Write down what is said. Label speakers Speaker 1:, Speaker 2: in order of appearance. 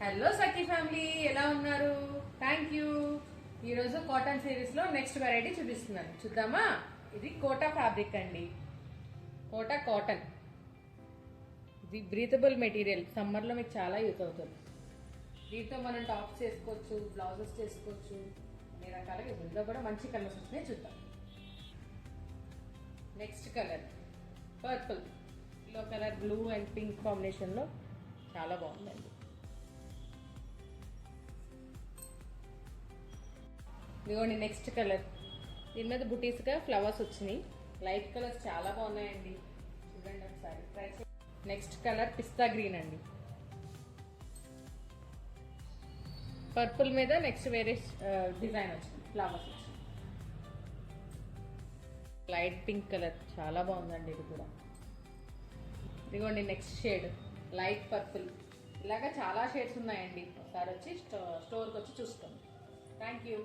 Speaker 1: Hello సఖీ family, ఎలా ఉన్నారు? Thank you. ఈరోజు కాటన్ సిరీస్ లో నెక్స్ట్ వెరైటీ చూపిస్తున్నాను, చూద్దామా? ఇది కోటా ఫ్యాబ్రిక్ అండి. కోటా కాటన్. ఇది బ్రీతబుల్ మెటీరియల్, సమ్మర్ లో మీకు చాలా యూజ్ అవుతుంది. దీంతో మనం టాప్స్ చేసుకోవచ్చు, బ్లౌజెస్ చేసుకోవచ్చు, అన్ని రకాలుగా. ఇందులో కూడా మంచి కలర్స్ వచ్చినాయి, చూద్దాం. Next colour purple. Yellow colour blue and pink combination లో చాలా బాగుందండి. ఇదిగోండి నెక్స్ట్ కలర్. దీని మీద బుటీస్గా ఫ్లవర్స్ వచ్చినాయి. లైట్ కలర్స్ చాలా బాగున్నాయండి, చూడండి ఒకసారి ట్రై చేయండి. నెక్స్ట్ కలర్ పిస్తా గ్రీన్ అండి. పర్పుల్ మీద నెక్స్ట్ వేరే డిజైన్ వచ్చింది, ఫ్లవర్స్ వచ్చింది. లైట్ పింక్ కలర్ చాలా బాగుందండి ఇది కూడా. ఇదిగోండి నెక్స్ట్ షేడ్ లైట్ పర్పుల్. ఇలాగా చాలా షేడ్స్ ఉన్నాయండి, ఒకసారి వచ్చి స్టోర్కి వచ్చి చూసుకోండి. Thank you.